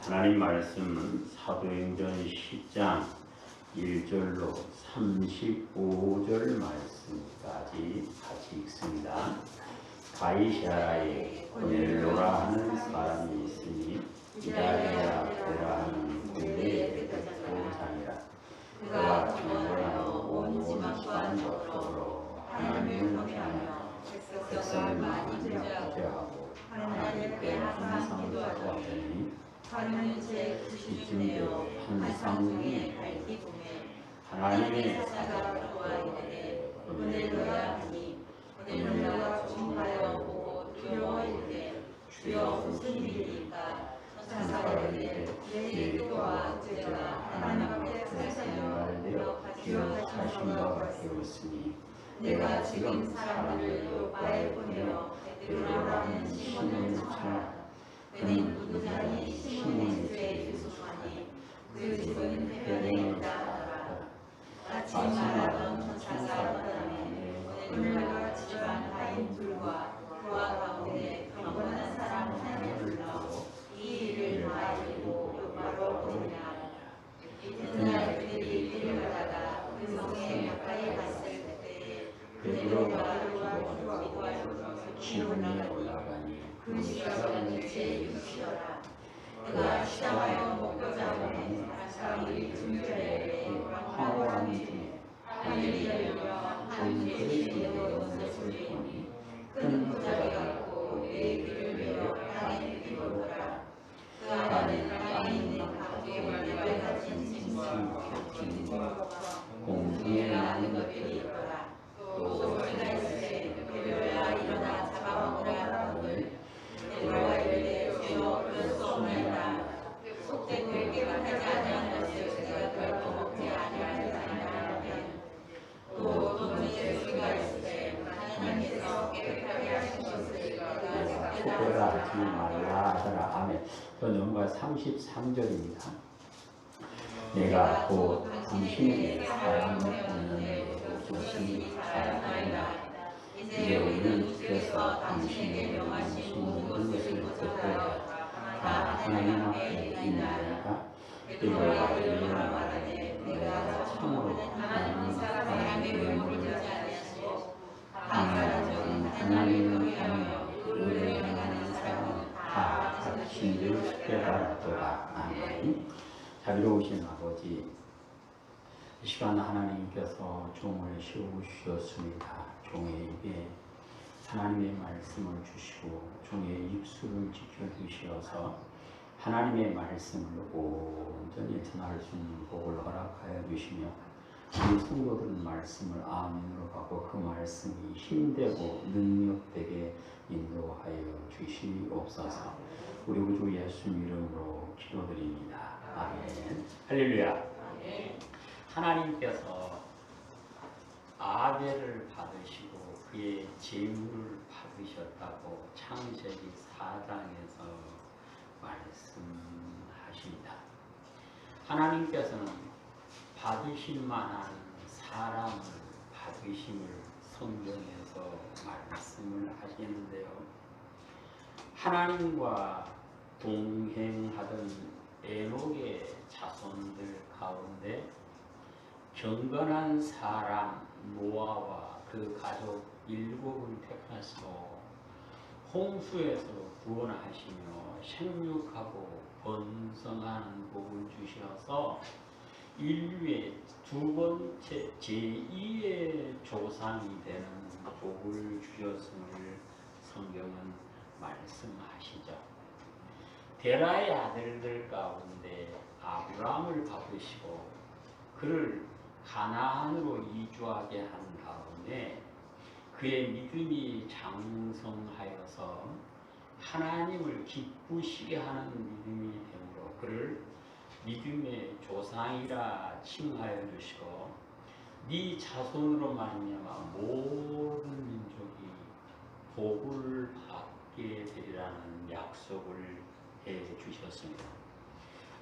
하나님 말씀은 사도행전 10장 1절로 35절 말씀까지 같이 읽습니다. 가이사라에 고넬료라 하는 사람이 있으니 이다리아 베라 하는 군대의 대표장이라. 그가 경건하고 온 지방과 더불어 하나님을 경외하며 백성을 많이 구제하고 하나님께 항상 기도하고 하더니 이쯤에 한 상중이 밝히 보매 하나님의 사자가 보아이르되 고넬료야 하니 고넬료가 주목하여 보고 두려워 이르되 주여 무슨 일이니까. 천사가 이르되 내 기도와 제가 하나님 앞에 살살되어 기억하신 바가 되었으니 내가 지금 사람들을 요바에 보내어 베드로라 하는 시몬을 청하라. 그는 누구냐니 시몬의 집에 유숙하니 그 집은 해변에 있다 하더라. 같이 말하던 천사가 떠나매 고넬료가 집안 하인 둘과 그와 가운데 경건한 사람 하나를 불러 이 일을 다 이루고 요바로 보내라. 이튿날 그들이 길을 가다가 그 성에 가까이 갔을 때에 베드로가 기도하여 지붕에 올라가니 그 시각은 이제 6시더라. 그가 시장하여 먹고 자고는 사람들이 등절에 황홀한 중에 하늘이 열려 한 그릇이 내려오는 것을 보니 큰 부자리 같고 내 귀를 메어 땅에 뛰어오더라. 그 안에는 땅에 있는 각종 말과 같은 짐승과 긴 공중에 나는 것들이 있더라. 또 소리가 있으되 베드로야 일어나 잡아먹으라 하거늘 베드로가 이르되 주여 그럴 수 없나이다. 속된 늙게만 하지 아니한 것을 제가 결코 먹지 아니하리라. 또 돈의 소리가 있으되 하나님께서 깨끗하게 하신 것을 내가 속되라 하지 말라 하더라. 아멘. 또 넘어가 33절입니다. 내가 곧 당신에게 사랑을 받는 조심히 살아나리라. 이제 우리는 주께서 당신에게 명하신 모든 것을 듣고 다 하나님 앞에 있나이다. 베드로가 일어나 말하되 내가 참으로 하나님의 외모를 보지 아니하시고 다만 하나님을 향하여 의를 행하는 사람은 다 자신을 숙배하도다. 아멘. 자비로우신 아버지, 이 시간 하나님께서 종을 세우셨습니다. 종의 입에 하나님의 말씀을 주시고 종의 입술을 지켜주시어서 하나님의 말씀을 온전히 전할 수 있는 복을 허락하여 주시며 우리 성도들은 말씀을 아멘으로 받고 그 말씀이 힘되고 능력되게 인도하여 주시옵소서. 우리 구주 예수님 이름으로 기도드립니다. 아멘. 할렐루야. 하나님께서 아벨을 받으시고 그의 제물을 받으셨다고 창세기 4장에서 말씀하십니다. 하나님께서는 받으실 만한 사람을 받으심을 성경에서 말씀을 하시는데요. 하나님과 동행하던 에녹의 자손들 가운데 경건한 사람 노아와 그 가족 7을 택하시고 홍수에서 구원하시며 생육하고 번성하는 복을 주셔서 인류의 두 번째 제2의 조상이 되는 복을 주셨음을 성경은 말씀하시죠. 데라의 아들들 가운데 아브라함을 받으시고 그를 가나안으로 이주하게 한 다음에 그의 믿음이 장성하여서 하나님을 기쁘시게 하는 믿음이 되므로 그를 믿음의 조상이라 칭하여 주시고 네 자손으로 말미암아 모든 민족이 복을 받게 되리라는 약속을 해 주셨습니다.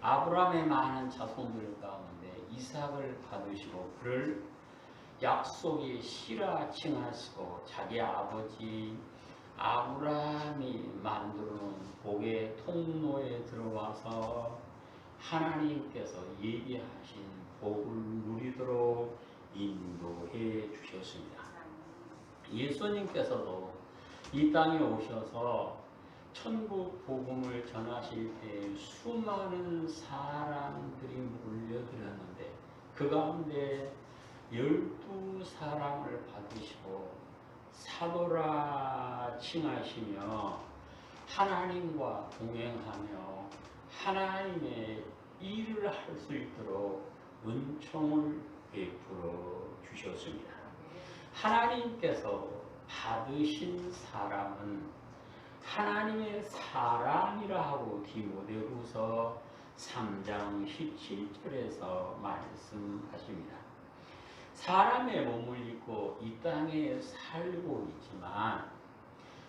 아브라함의 많은 자손들 가운데 이삭을 받으시고 그를 약속의 씨라 칭하시고 자기 아버지 아브라함이 만들어놓은 복의 통로에 들어와서 하나님께서 예비하신 복을 누리도록 인도해 주셨습니다. 예수님께서도 이 땅에 오셔서 천국 복음을 전하실 때 수많은 사람들이 몰려들었는데 그 가운데 12사람을 받으시고 사도라 칭하시며 하나님과 동행하며 하나님의 일을 할 수 있도록 은총을 베풀어 주셨습니다. 하나님께서 받으신 사람은 하나님의 사람이라 하고 디모데후서 3장 17절에서 말씀하십니다. 사람의 몸을 입고 이 땅에 살고 있지만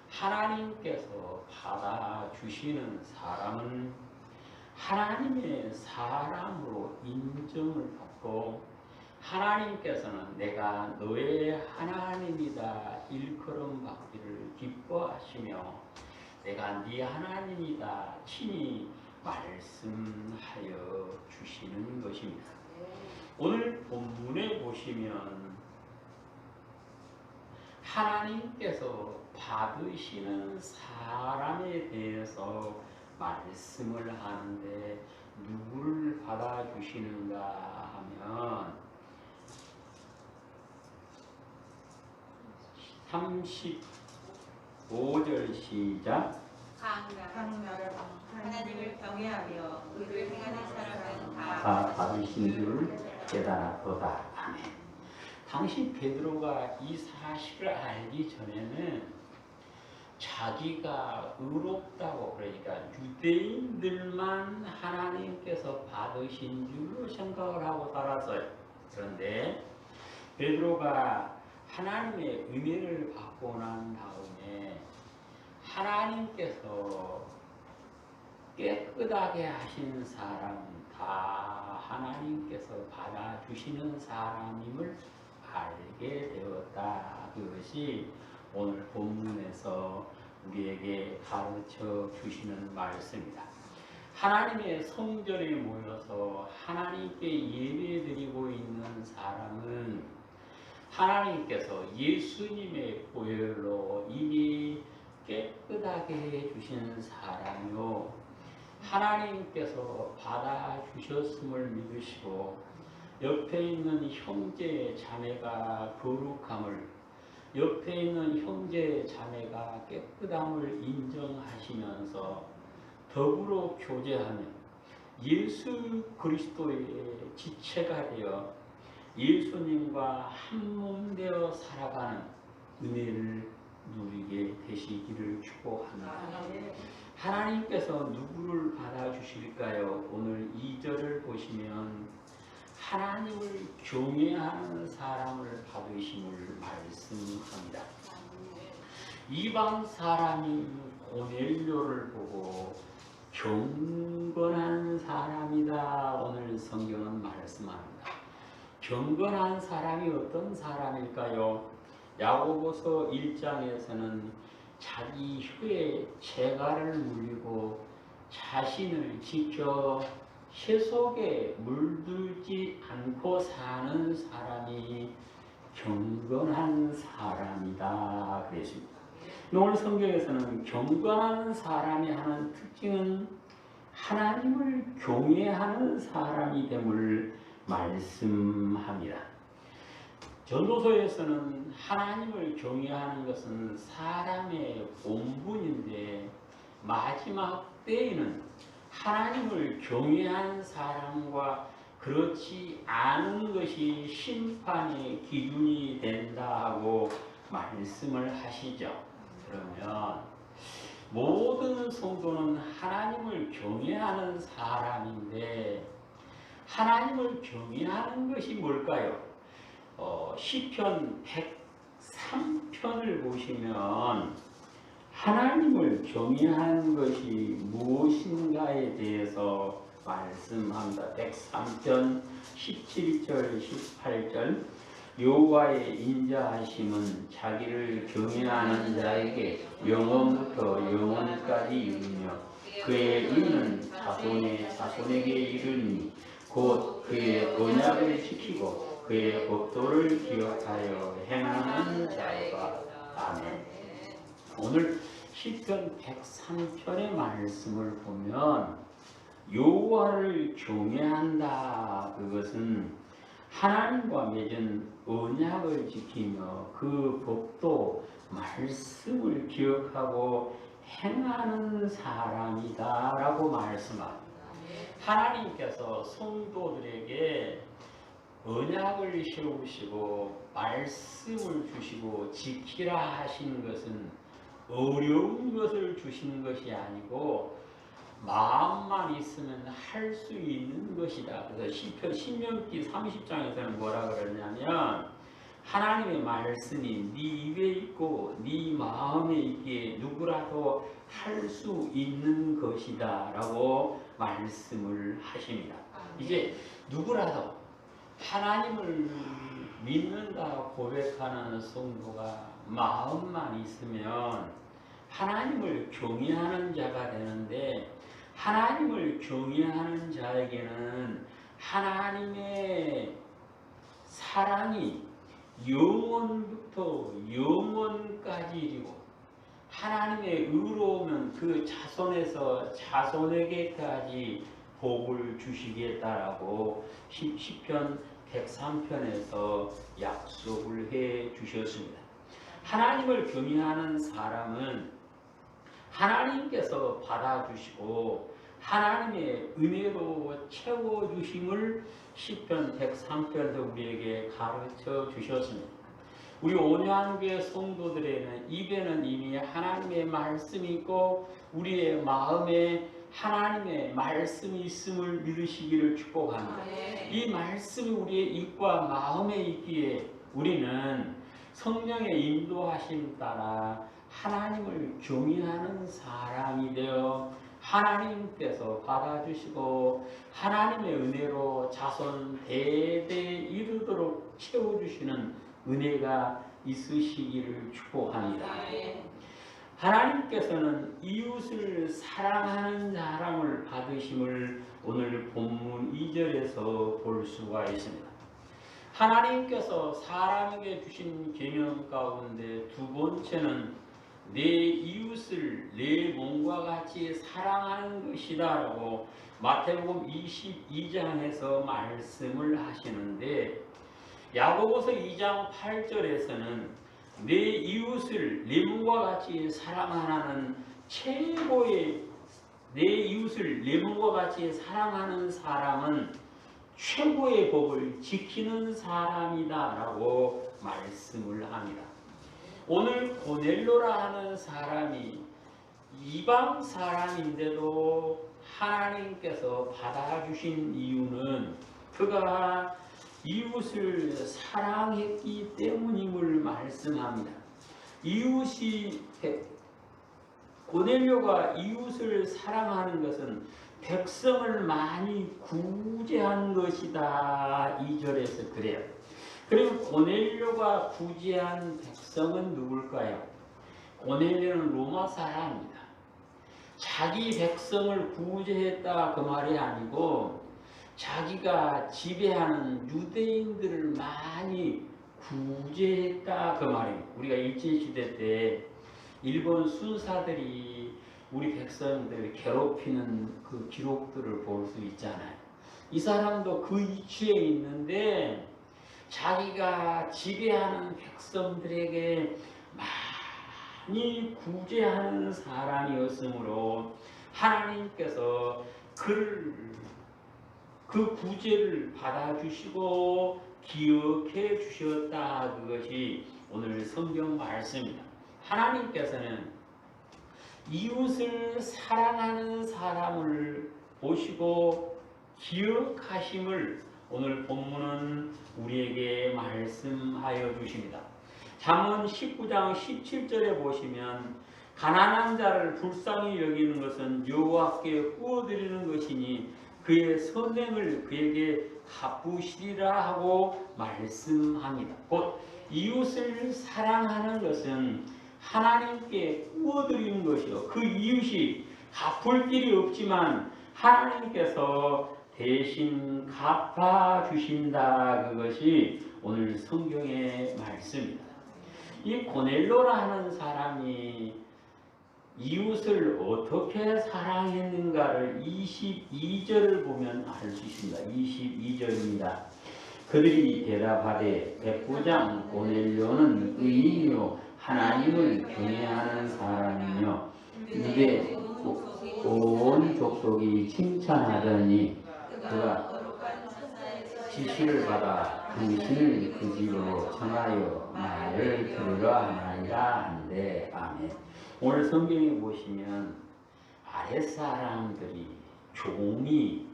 하나님께서 받아주시는 사람은 하나님의 사람으로 인정을 받고 하나님께서는 내가 너의 하나님이다 일컬음 받기를 기뻐하시며 내가 네 하나님이다 친히 말씀하여 주시는 것입니다. 오늘 본문에 보시면 하나님께서 받으시는 사람에 대해서 말씀을 하는데 누구를 받아주시는가 하면 35절 시작. 하나님을 경외하며 의를 행하는 사람은 다 받으신 줄 깨달았도다. 아멘. 당시 베드로가 이 사실을 알기 전에는 자기가 의롭다고 그러니까 유대인들만 하나님께서 받으신 줄로 생각을 하고 살았어요. 그런데 베드로가 하나님의 은혜를 받고 난 다음에 하나님께서 깨끗하게 하신 사람은 다 하나님께서 받아주시는 사람임을 알게 되었다. 그것이 오늘 본문에서 우리에게 가르쳐 주시는 말씀입니다. 하나님의 성전에 모여서 하나님께 예배드리고 있는 사람은 하나님께서 예수님의 보혈로 이미 깨끗하게 해주신 사람이요 하나님께서 받아주셨음을 믿으시고 옆에 있는 형제 자매가 거룩함을 옆에 있는 형제 자매가 깨끗함을 인정하시면서 더불어 교제하며 예수 그리스도의 지체가 되어 예수님과 한몸 되어 살아가는 은혜를 누리게 되시기를 축복합니다. 하나님께서 누구를 받아주실까요? 오늘 2절을 보시면 하나님을 경외하는 사람을 받으심을 말씀합니다. 이방 사람인 고넬료를 보고 경건한 사람이다 오늘 성경은 말씀합니다. 경건한 사람이 어떤 사람일까요? 야고보서 1장에서는 자기 혀에 재갈을 물리고 자신을 지켜 새 속에 물들지 않고 사는 사람이 경건한 사람이다 그랬습니다. 오늘 성경에서는 경건한 사람이 하는 특징은 하나님을 경외하는 사람이 됨을 말씀합니다. 전도서에서는 하나님을 경외하는 것은 사람의 본분인데 마지막 때에는 하나님을 경외하는 사람과 그렇지 않은 것이 심판의 기준이 된다 하고 말씀을 하시죠. 그러면 모든 성도는 하나님을 경외하는 사람인데 하나님을 경외하는 것이 뭘까요? 시편 103편을 보시면 하나님을 경외하는 것이 무엇인가에 대해서 말씀합니다. 103편 17절 18절 여호와의 인자하심은 자기를 경외하는 자에게 영원부터 영원까지 이르며 그의 의는 자손의 자손에게 이르니 곧 그의 언약을 지키고 그의 법도를 기억하여 행하는 자가. 아멘. 오늘 시편 103편의 말씀을 보면 여호와를 경외한다, 그것은 하나님과 맺은 언약을 지키며 그 법도 말씀을 기억하고 행하는 사람이다 라고 말씀합니다. 하나님께서 성도들에게 언약을 세우시고 말씀을 주시고 지키라 하시는 것은 어려운 것을 주시는 것이 아니고 마음만 있으면 할 수 있는 것이다. 그래서 시편 신명기 30장에서는 뭐라 그러냐면 하나님의 말씀이 네 입에 있고 네 마음에 있기에 누구라도 할 수 있는 것이다 라고 말씀을 하십니다. 이제 누구라도 하나님을 믿는다 고백하는 성도가 마음만 있으면 하나님을 경외하는 자가 되는데, 하나님을 경외하는 자에게는 하나님의 사랑이 영원부터 영원까지 이르고 하나님의 의로우면 그 자손에서 자손에게까지 복을 주시겠다라고 시편 103편에서 약속을 해 주셨습니다. 하나님을 경외하는 사람은 하나님께서 받아주시고 하나님의 은혜로 채워주심을 시편 103편에서 우리에게 가르쳐 주셨습니다. 우리 온유한교회 성도들에는 입에는 이미 하나님의 말씀이 있고 우리의 마음에 하나님의 말씀이 있음을 믿으시기를 축복합니다. 이 말씀이 우리의 입과 마음에 있기에 우리는 성령의 인도하심 따라 하나님을 경외하는 사람이 되어 하나님께서 받아주시고 하나님의 은혜로 자손 대대에 이르도록 채워주시는 은혜가 있으시기를 축복합니다. 하나님께서는 이웃을 사랑하는 사람을 받으심을 오늘 본문 2절에서 볼 수가 있습니다. 하나님께서 사람에게 주신 계명 가운데 두 번째는 내 이웃을 내 몸과 같이 사랑하는 것이다 라고 마태복음 22장에서 말씀을 하시는데, 야고보서 2장 8절에서는 내 이웃을 내 몸과 같이 사랑하는 최고의, 내 이웃을 내 몸과 같이 사랑하는 사람은 최고의 법을 지키는 사람이다 라고 말씀을 합니다. 오늘 고넬료라 하는 사람이 이방 사람인데도 하나님께서 받아주신 이유는 그가 이웃을 사랑했기 때문임을 말씀합니다. 이웃이, 고넬료가 이웃을 사랑하는 것은 백성을 많이 구제한 것이다. 2절에서 그래요. 그리고 고넬료가 구제한 백성은 누굴까요? 고넬료는 로마 사람입니다. 자기 백성을 구제했다 그 말이 아니고 자기가 지배하는 유대인들을 많이 구제했다 그 말입니다. 우리가 일제시대 때 일본 순사들이 우리 백성들 괴롭히는 그 기록들을 볼 수 있잖아요. 이 사람도 그 이치에 있는데 자기가 지배하는 백성들에게 많이 구제하는 사람이었으므로 하나님께서 그 구제를 받아주시고 기억해 주셨다. 그것이 오늘 성경 말씀입니다. 하나님께서는 이웃을 사랑하는 사람을 보시고 기억하심을 오늘 본문은 우리에게 말씀하여 주십니다. 잠언 19장 17절에 보시면 가난한 자를 불쌍히 여기는 것은 여호와께 구워드리는 것이니 그의 선행을 그에게 갚으시리라 하고 말씀합니다. 곧 이웃을 사랑하는 것은 하나님께 구워드리는 것이요. 그 이웃이 갚을 길이 없지만 하나님께서 대신 갚아주신다. 그것이 오늘 성경의 말씀입니다. 이 고넬료라는 사람이 이웃을 어떻게 사랑했는가를 22절을 보면 알 수 있습니다. 22절입니다. 그들이 대답하되 백부장 고넬료는 의인이요 하나님을 경외하는 사람이며 유대 온 족속이 칭찬하더니 그가 지시를 받아 당신을 그 집으로 청하여 말을 들으라 하나이라 한데 아멘. 오늘 성경에 보시면 아랫사람들이 종이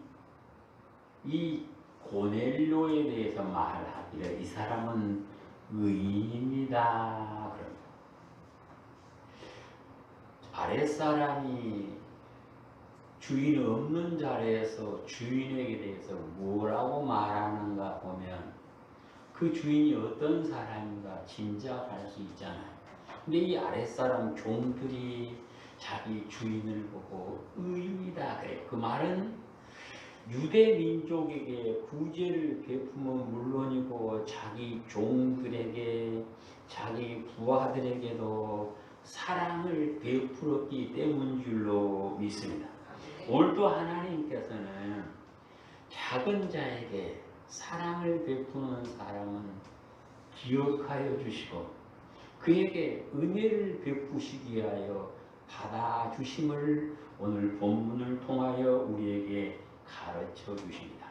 이 고넬료에 대해서 말하기를 이 사람은 의인입니다. 그럽니다. 아랫사람이 주인 없는 자리에서 주인에게 대해서 뭐라고 말하는가 보면 그 주인이 어떤 사람인가 짐작할 수 있잖아요. 근데 이 아랫사람 종들이 자기 주인을 보고 의인이다 그래. 그 말은 유대 민족에게 구제를 베푸면 물론이고 자기 종들에게 자기 부하들에게도 사랑을 베풀었기 때문인 줄로 믿습니다. 오늘도 하나님께서는 작은 자에게 사랑을 베푸는 사람은 기억하여 주시고 그에게 은혜를 베푸시기 위하여 받아주심을 오늘 본문을 통하여 우리에게 가르쳐 주십니다.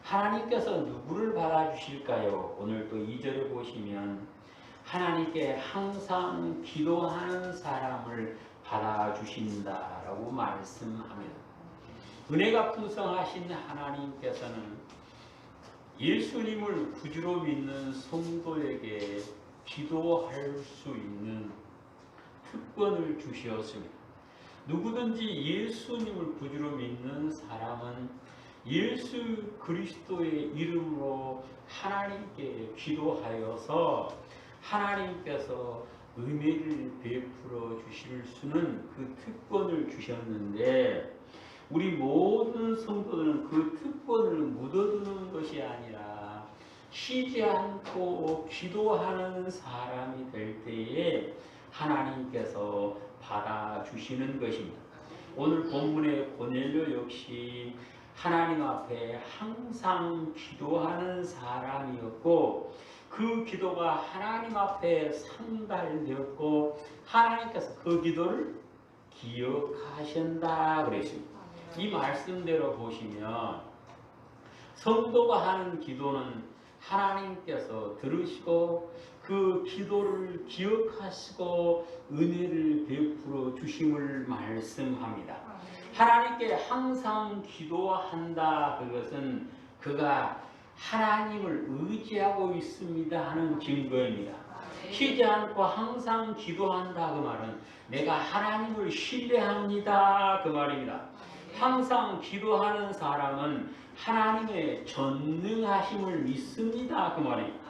하나님께서 누구를 받아주실까요? 오늘 또 2절에 보시면 하나님께 항상 기도하는 사람을 받아주신다라고 말씀합니다. 은혜가 풍성하신 하나님께서는 예수님을 구주로 믿는 성도에게 기도할 수 있는 특권을 주셨습니다. 누구든지 예수님을 구주로 믿는 사람은 예수 그리스도의 이름으로 하나님께 기도하여서 하나님께서 은혜를 베풀어 주실 수는 그 특권을 주셨는데 우리 모든 성도들은 그 특권을 묻어두는 것이 아니라 쉬지 않고 기도하는 사람이 될 때에 하나님께서 받아주시는 것입니다. 오늘 본문의 고넬료 역시 하나님 앞에 항상 기도하는 사람이었고 그 기도가 하나님 앞에 상달되었고 하나님께서 그 기도를 기억하신다 그랬습니다. 이 말씀대로 보시면 성도가 하는 기도는 하나님께서 들으시고 그 기도를 기억하시고 은혜를 베풀어 주심을 말씀합니다. 하나님께 항상 기도한다 그것은 그가 하나님을 의지하고 있습니다 하는 증거입니다. 쉬지 않고 항상 기도한다 그 말은 내가 하나님을 신뢰합니다 그 말입니다. 항상 기도하는 사람은 하나님의 전능하심을 믿습니다 그 말입니다.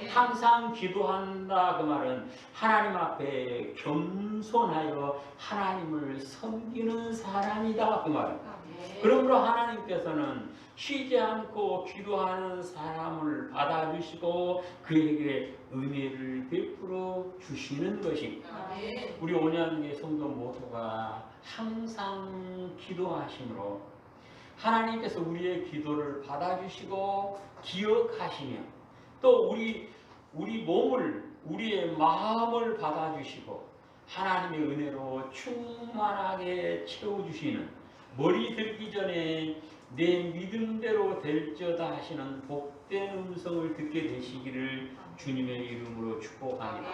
항상 기도한다 그 말은 하나님 앞에 겸손하여 하나님을 섬기는 사람이다 그 말입니다. 그러므로 하나님께서는 쉬지 않고 기도하는 사람을 받아주시고 그에게 은혜를 베풀어 주시는 것입니다. 우리 온양의 성도 모두가 항상 기도하심으로 하나님께서 우리의 기도를 받아주시고 기억하시며 또 우리 몸을 우리의 마음을 받아주시고 하나님의 은혜로 충만하게 채워주시는 머리 들기 전에 내 믿음대로 될지어다 하시는 복된 음성을 듣게 되시기를 주님의 이름으로 축복합니다.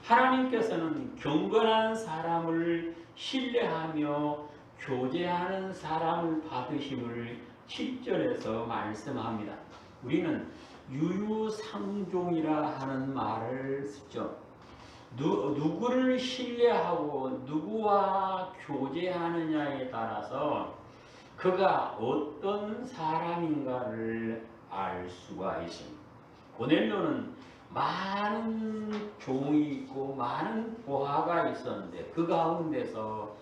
하나님께서는 경건한 사람을 신뢰하며 교제하는 사람을 받으심을 7절에서 말씀합니다. 우리는 유유상종이라 하는 말을 쓰죠. 누구를 신뢰하고 누구와 교제하느냐에 따라서 그가 어떤 사람인가를 알 수가 있습니다. 고넬료는 많은 종이 있고 많은 부하가 있었는데 그 가운데서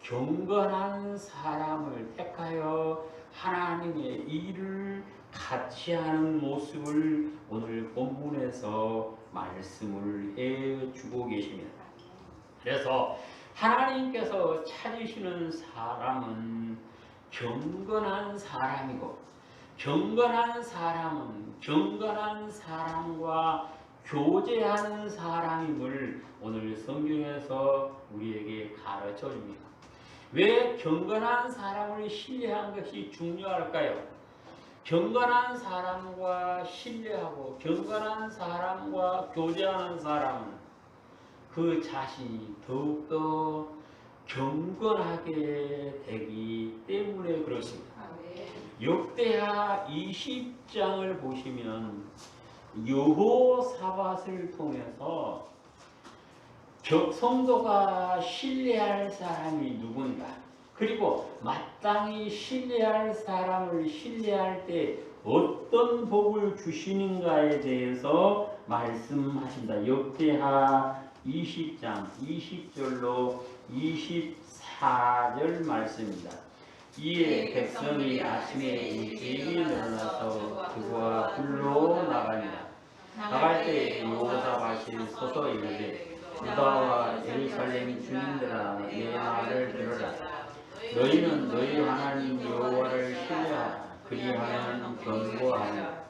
경건한 사람을 택하여 하나님의 일을 같이 하는 모습을 오늘 본문에서 말씀을 해주고 계십니다. 그래서 하나님께서 찾으시는 사람은 경건한 사람이고, 경건한 사람은 경건한 사람과 교제하는 사람임을 오늘 성경에서 우리에게 가르쳐 줍니다. 왜 경건한 사람을 신뢰한 것이 중요할까요? 경건한 사람과 신뢰하고 경건한 사람과 교제하는 사람은 그 자신이 더욱더 경건하게 되기 때문에 그렇습니다. 역대하 20장을 보시면 여호사밧을 통해서 성도가 신뢰할 사람이 누군가, 그리고 마땅히 신뢰할 사람을 신뢰할 때 어떤 복을 주시는가에 대해서 말씀하신다. 역대하 20장 20절로 24절 말씀입니다. 이에 백성이 아침에 일찍 일어나서 그와 불로 나가니라. 나갈 때 여호사밧이 서서 이르되 유다와 예루살렘 주민들아 내 말을 들으라. 너희는 너희 하나님 여호와를 신뢰하라. 그리하면 견고하리라.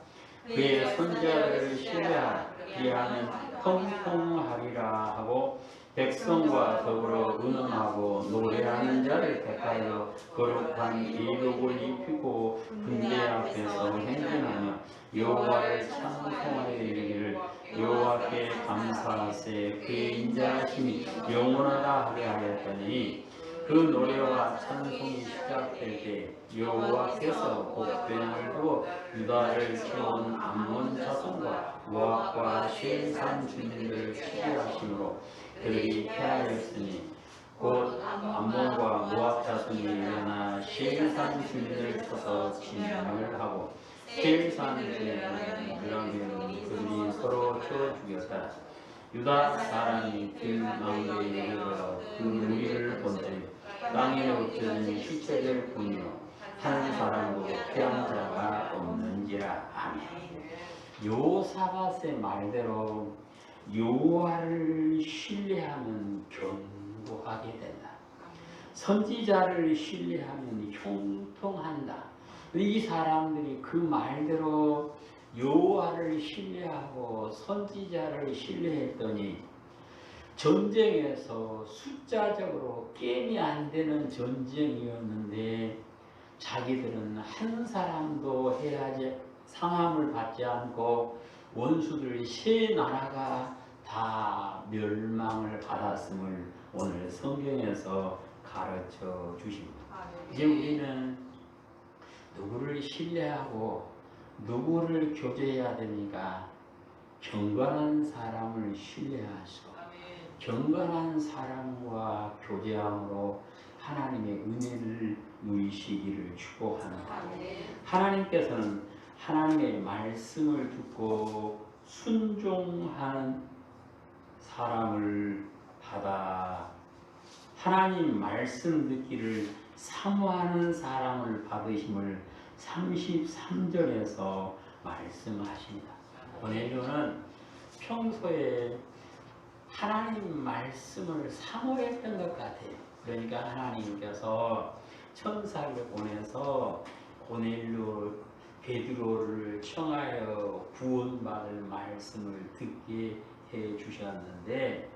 그의 선지자들을 신뢰하라. 그리하면 형통하리라 하고 백성과 더불어 의논하고 노래하는 자를 택하여 거룩한 예복을 입히고 군대 앞에서 행진하며 여호와를 찬송하여 이르기를 여호와께 감사하세 그의 인자하심이 영원하다 하게 하였더니 그 노래와 찬송이 시작될 때 여호와께서 복됨을 두어 유다를 키운 암몬 자손과 모압과 세산 주민들을 치게 하심으로 그들이 패하였으니 곧 암몬과 모압 자손이 일어나 세산 주민을 쳐서 진멸을 하고 세산 주민은 그러면 그들이 서로 쳐 죽였다. 유다 사람이 길 가운데 이르러 그 무리를 본즉 땅에 엎드린 시체들 뿐이요 한 사람도 피한 자가 없는지라. 아멘. 여호사밧의 말대로 여호와를 신뢰하면 견고하게 된다. 선지자를 신뢰하면 형통한다. 이 사람들이 그 말대로 여호와를 신뢰하고 선지자를 신뢰했더니 전쟁에서 숫자적으로 게임이 안 되는 전쟁이었는데 자기들은 한 사람도 상함을 받지 않고 원수들 세 나라가 다 멸망을 받았음을 오늘 성경에서 가르쳐 주십니다. 이제 우리는 누구를 신뢰하고 누구를 교제해야 되니까 경건한 사람을 신뢰하시고 경건한 사람과 교제함으로 하나님의 은혜를 누리시기를 축복합니다. 하나님께서는 하나님의 말씀을 듣고 순종하는 사람을 받아 하나님 말씀 듣기를 사모하는 사람을 받으심을 33절에서 말씀하십니다. 고넬료는 평소에 하나님 말씀을 사모했던 것 같아요. 그러니까 하나님께서 천사를 보내서 고넬료 베드로를 청하여 구원받을 말씀을 듣게 해 주셨는데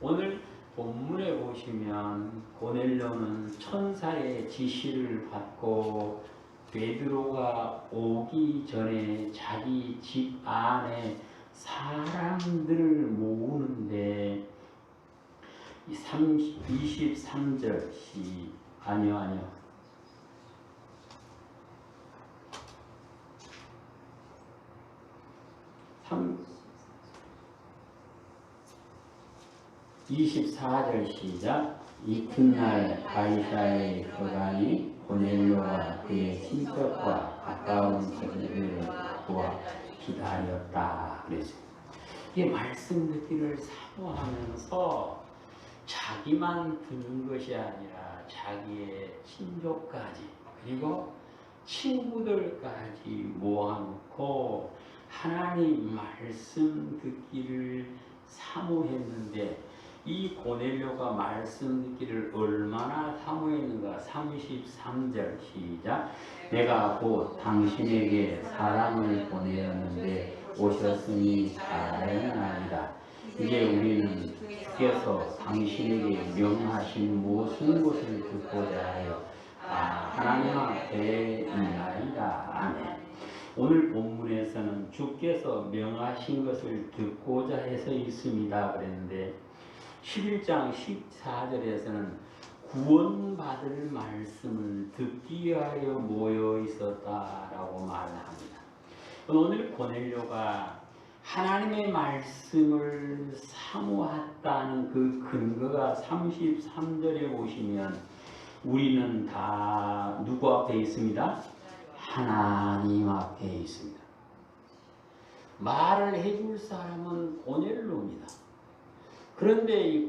오늘 본문에 보시면 고넬료는 천사의 지시를 받고 베드로가 오기 전에 자기 집 안에 사람들을 모으는데 23절 아니요 24절 시작. 이튿날 바이사의 거간이 고넬료와 그의 친척과 가까운 친구들을 보아 기다렸다 그랬어요. 이 말씀 듣기를 사모하면서 자기만 듣는 것이 아니라 자기의 친족까지 그리고 친구들까지 모아놓고 하나님 말씀 듣기를 사모했는데 이 고넬료가 말씀 듣기를 얼마나 사모했는가. 33절 시작. 내가 곧 당신에게 사람을 보내었는데 오셨으니 잘하였나이다. 이제 우리는 주께서 당신에게 명하신 무슨 것을 듣고자 하여 하나님 앞에 있나이다. 아멘. 오늘 본문에서는 주께서 명하신 것을 듣고자 해서 있습니다 그랬는데 11장 14절에서는 구원받을 말씀을 듣기 위하여 모여 있었다라고 말합니다. 오늘 고넬료가 하나님의 말씀을 사모했다는 그 근거가 33절에 보시면 우리는 다 누구 앞에 있습니다? 하나님 앞에 있습니다. 말을 해줄 사람은 고넬료입니다. 그런데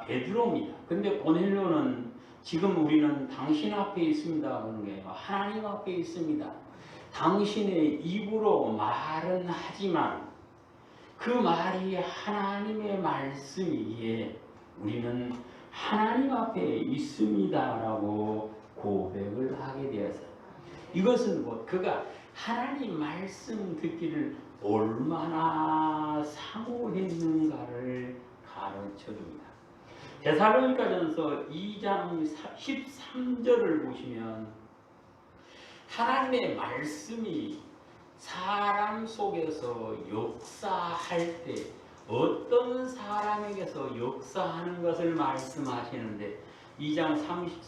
베드로입니다. 그런데 고넬료는 지금 우리는 당신 앞에 있습니다 하는 게 하나님 앞에 있습니다. 당신의 입으로 말은 하지만 그 말이 하나님의 말씀이기에 우리는 하나님 앞에 있습니다라고 고백을 하게 되었어요. 이것은 그가 하나님 말씀 듣기를 얼마나 사모했는가를 가르쳐줍니다. 데살로니가전서 2장 13절을 보시면 하나님의 말씀이 사람 속에서 역사할 때 어떤 사람에게서 역사하는 것을 말씀하시는데 2장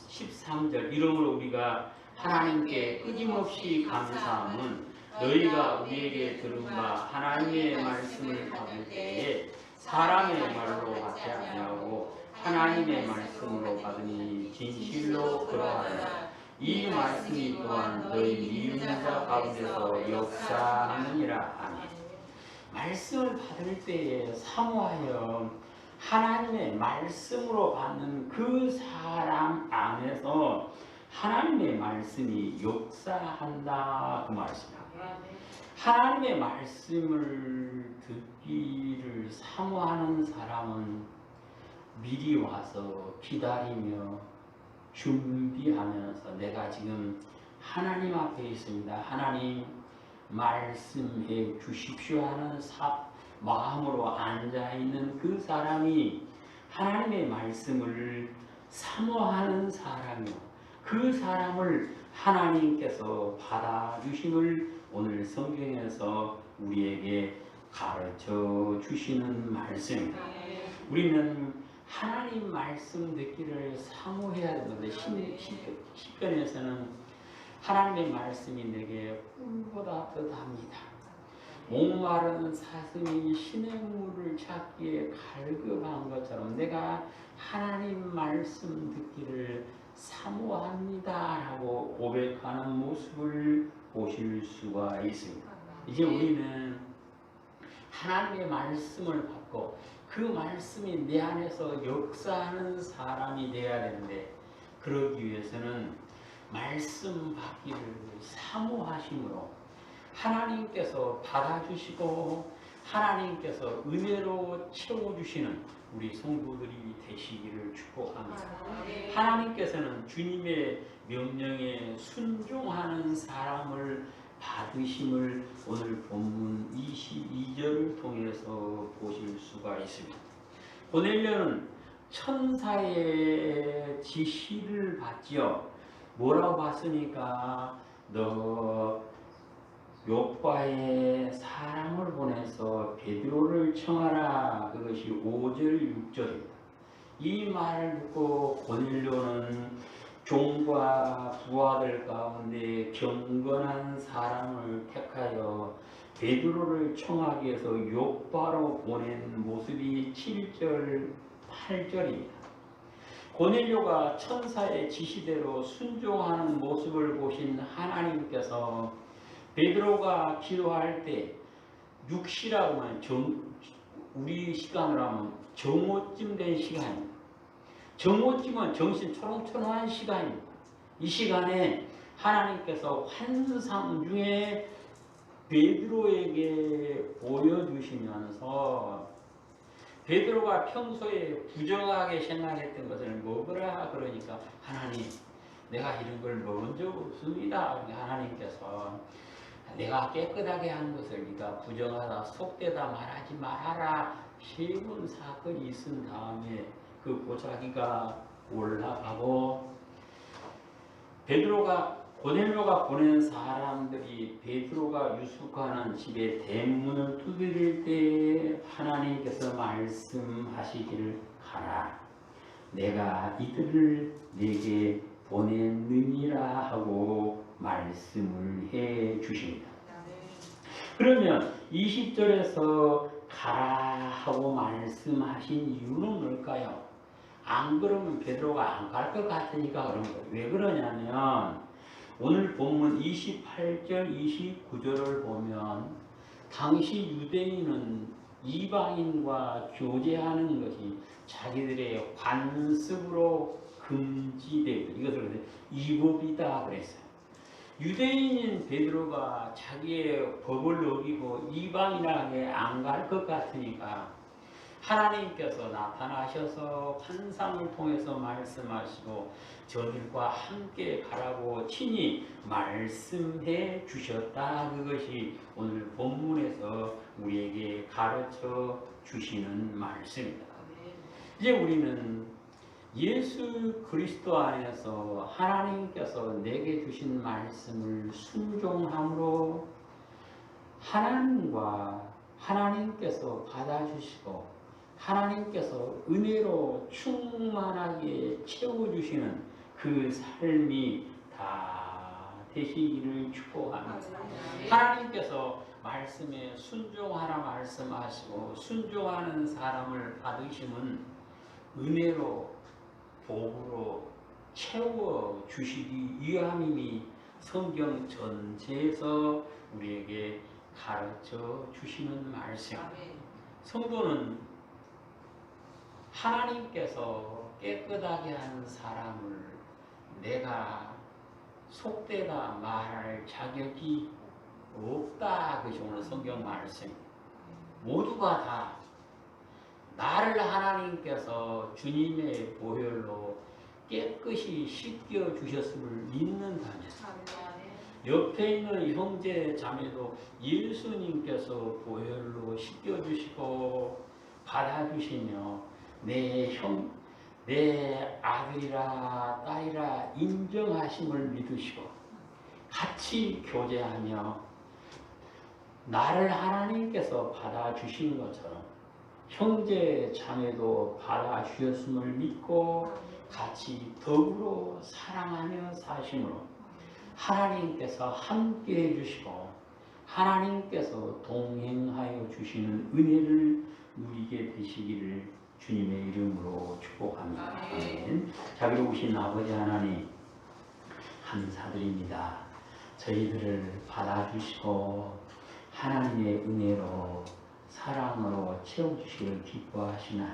13절 이러므로 우리가 하나님께 끊임없이 감사함은 너희가 우리에게 들은 바 하나님의 말씀을 받을 때에 사람의 말로 받지 아니하고 하나님의 말씀으로 받으니 진실로 그러하다. 이 말씀이 또한 너희 믿는 자 가운데서 역사하느니라. 아멘. 말씀을 받을 때에 사모하여 하나님의 말씀으로 받는 그 사람 안에서 하나님의 말씀이 역사한다 그 말씀입니다. 하나님의 말씀을 듣기를 사모하는 사람은 미리 와서 기다리며 준비하면서 내가 지금 하나님 앞에 있습니다. 하나님 말씀해 주십시오 하는 마음으로 앉아있는 그 사람이 하나님의 말씀을 사모하는 사람이요. 그 사람을 하나님께서 받아주심을 오늘 성경에서 우리에게 가르쳐 주시는 말씀입니다. 우리는 하나님 말씀 듣기를 사모해야 되는데 시편에서는 하나님의 말씀이 내게 꿀보다 더답니다. 목마른 사슴이 시냇물을 찾기에 갈급한 것처럼 내가 하나님 말씀 듣기를 사모합니다 라고 고백하는 모습을 보실 수가 있습니다. 이제 우리는 하나님의 말씀을 받고 그 말씀이 내 안에서 역사하는 사람이 되어야 되는데 그러기 위해서는 말씀 받기를 사모하심으로 하나님께서 받아주시고 하나님께서 은혜로 채워주시는 우리 성도들이 되시기를 축복합니다. 하나님께서는 주님의 명령에 순종하는 사람을 받으심을 오늘 본문 22절을 통해서 보실 수가 있습니다. 고넬료는 천사의 지시를 받지요. 뭐라고 봤으니까 너 요빠에 사람을 보내서 베드로를 청하라. 그것이 5절 6절입니다. 이 말을 듣고 고넬료는 종과 부하들 가운데 경건한 사람을 택하여 베드로를 청하기 위해서 요빠로 보낸 모습이 7절 8절입니다. 고넬료가 천사의 지시대로 순종하는 모습을 보신 하나님께서 베드로가 기도할 때 6시라고 하면 우리 시간으로 하면 정오쯤 된 시간입니다. 정오쯤은 정신 초롱초롱한 시간입니다. 이 시간에 하나님께서 환상 중에 베드로에게 보여주시면서 베드로가 평소에 부정하게 생각했던 것을 먹으라 그러니까 하나님 내가 이런 걸 먹은 적 없습니다. 하나님께서 내가 깨끗하게 한 것을 네가 부정하다 속되다 말하지 말아라. 3번 사건이 있은 다음에 그 보자기가 올라가고 고넬료가 보낸 사람들이 베드로가 유숙하는 집에 대문을 두드릴 때 하나님께서 말씀하시기를 가라. 내가 이들을 내게 보냈느니라 하고 말씀을 해 주십니다. 그러면 20절에서 가라 하고 말씀하신 이유는 뭘까요? 안 그러면 베드로가 안 갈 것 같으니까 그런 거예요. 왜 그러냐면 오늘 본문 28절 29절을 보면 당시 유대인은 이방인과 교제하는 것이 자기들의 관습으로 금지되고 이것을 이법이다 그랬어요. 유대인인 베드로가 자기의 법을 어기고 이방인에게 안 갈 것 같으니까 하나님께서 나타나셔서 환상을 통해서 말씀하시고 저들과 함께 가라고 친히 말씀해 주셨다. 그것이 오늘 본문에서 우리에게 가르쳐 주시는 말씀입니다. 이제 우리는 예수 그리스도 안에서 하나님께서 내게 주신 말씀을 순종함으로 하나님께서 받아주시고 하나님께서 은혜로 충만하게 채워주시는 그 삶이 다 되시기를 축복합니다. 하나님께서 말씀에 순종하라 말씀하시고 순종하는 사람을 받으시면 은혜로 복으로 채워주시기 위함이 성경 전체에서 우리에게 가르쳐 주시는 말씀. 성도는 하나님께서 깨끗하게 하는 사람을 내가 속되다 말할 자격이 없다. 그것이 오늘 성경 말씀. 모두가 다 나를 하나님께서 주님의 보혈로 깨끗이 씻겨 주셨음을 믿는다면 옆에 있는 형제 자매도 예수님께서 보혈로 씻겨 주시고 받아주시며 내 아들이라 딸이라 인정하심을 믿으시고 같이 교제하며 나를 하나님께서 받아주신 것처럼 형제 자매도 받아주셨음을 믿고 같이 더불어 사랑하며 사심으로 하나님께서 함께 해주시고 하나님께서 동행하여 주시는 은혜를 누리게 되시기를 주님의 이름으로 축복합니다. 아멘. 자비로우신 아버지 하나님 감사드립니다. 저희들을 받아주시고 하나님의 은혜로 사랑으로 채워주시기를 기뻐하시는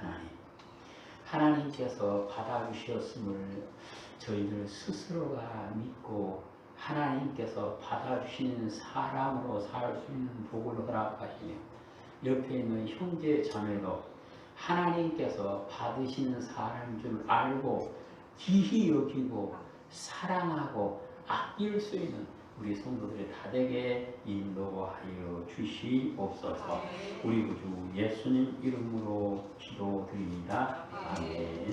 하나님께서 받아주셨음을 저희들 스스로가 믿고 하나님께서 받아주시는 사람으로 살 수 있는 복을 허락하시며 옆에 있는 형제 자매도 하나님께서 받으시는 사람인 줄 알고 귀히 여기고 사랑하고 아낄 수 있는 우리 성도들의 다되게 인도하여 주시옵소서. 우리 구주 예수님 이름으로 기도드립니다. 아멘.